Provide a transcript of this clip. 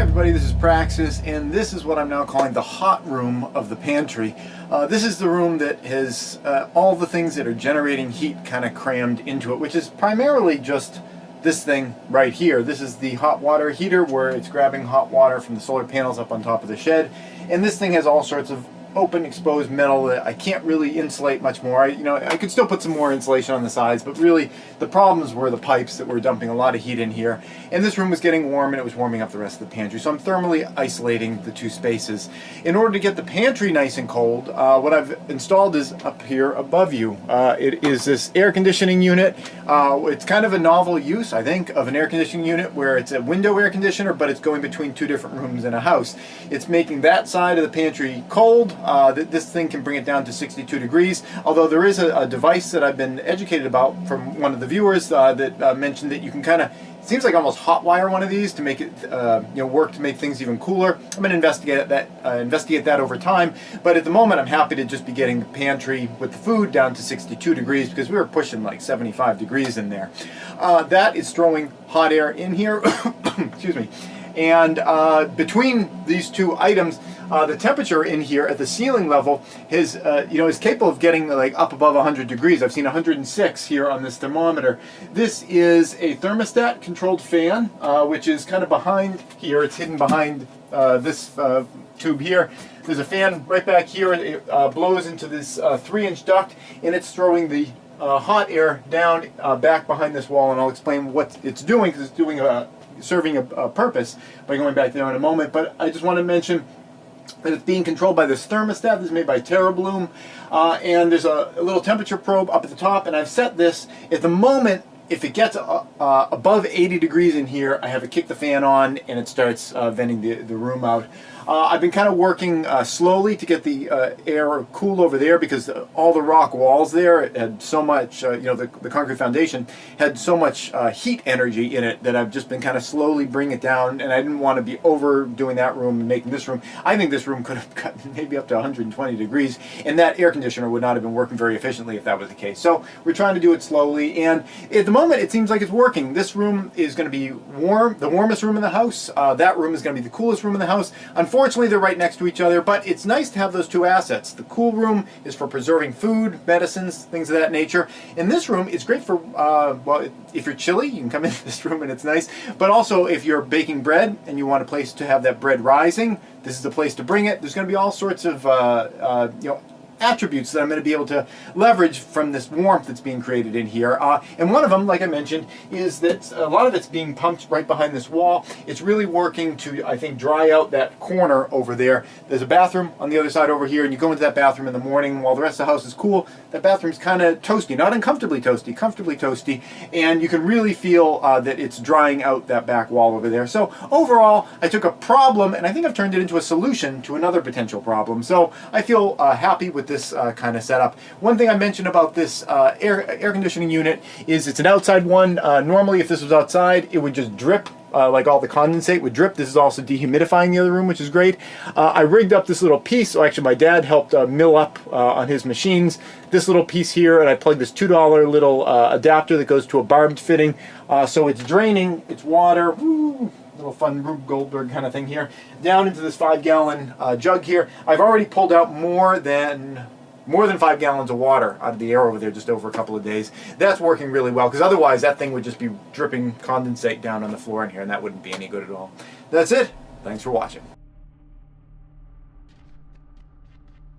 everybody, this is Praxis, and this is what I'm now calling the hot room of the pantry. This is the room that has all the things that are generating heat kind of crammed into it, which is primarily just this thing right here. This is the hot water heater where it's grabbing hot water from the solar panels up on top of the shed, and this thing has all sorts of open exposed metal that I can't really insulate much more. I could still put some more insulation on the sides, but really the problems were the pipes that were dumping a lot of heat in here, and this room was getting warm and it was warming up the rest of the pantry, so I'm thermally isolating the two spaces. In order to get the pantry nice and cold, what I've installed is up here above you. It is this air conditioning unit. It's kind of a novel use, I think, of an air conditioning unit where it's a window air conditioner, but it's going between two different rooms in a house. It's making that side of the pantry cold. This thing can bring it down to 62 degrees, although there is a device that I've been educated about from one of the viewers that mentioned that you can kind of, it seems like almost hot wire one of these to make it work to make things even cooler. I'm going to investigate that over time, but at the moment I'm happy to just be getting the pantry with the food down to 62 degrees because we were pushing like 75 degrees in there. That is throwing hot air in here, excuse me, and between these two items, the temperature in here at the ceiling level is capable of getting like up above 100 degrees. I've seen 106 here on this thermometer. This is a thermostat controlled fan, which is kind of behind here. It's hidden behind this tube here. There's a fan right back here. It blows into this 3-inch duct, and it's throwing the hot air down back behind this wall, and I'll explain what it's doing because it's doing serving a purpose by going back there in a moment. But I just want to mention that it's being controlled by this thermostat. This is made by TerraBloom, and there's a little temperature probe up at the top, and I've set this at the moment. If it gets above 80 degrees in here, I have to kick the fan on and it starts venting the room out. I've been kind of working slowly to get the air cool over there because all the rock walls there had so much, the concrete foundation had so much heat energy in it that I've just been kind of slowly bringing it down, and I didn't want to be overdoing that room and making this room. I think this room could have gotten maybe up to 120 degrees, and that air conditioner would not have been working very efficiently if that was the case. So we're trying to do it slowly, and at the moment it seems like it's working. This room is going to be warm, the warmest room in the house. That room is going to be the coolest room in the house. Unfortunately, they're right next to each other, but it's nice to have those two assets. The cool room is for preserving food, medicines, things of that nature. And this room is great for, well, if you're chilly, you can come into this room and it's nice. But also, if you're baking bread and you want a place to have that bread rising, this is the place to bring it. There's going to be all sorts of, attributes that I'm going to be able to leverage from this warmth that's being created in here. And one of them, like I mentioned, is that a lot of it's being pumped right behind this wall. It's really working to, I think, dry out that corner over there. There's a bathroom on the other side over here, and you go into that bathroom in the morning while the rest of the house is cool. That bathroom's kind of toasty, not uncomfortably toasty, comfortably toasty, and you can really feel that it's drying out that back wall over there. So overall, I took a problem, and I think I've turned it into a solution to another potential problem. So I feel happy with this kind of setup. One thing I mentioned about this air conditioning unit is it's an outside one. Normally, if this was outside, it would just drip. Like all the condensate would drip. This is also dehumidifying the other room, which is great. I rigged up this little piece. So actually, my dad helped mill up on his machines this little piece here, and I plugged this $2 little adapter that goes to a barbed fitting. So it's draining its water. Woo, little fun Rube Goldberg kind of thing here, down into this 5-gallon jug here. I've already pulled out more than 5 gallons of water out of the air over there just over a couple of days. That's working really well, because otherwise that thing would just be dripping condensate down on the floor in here, and that wouldn't be any good at all. That's it. Thanks for watching.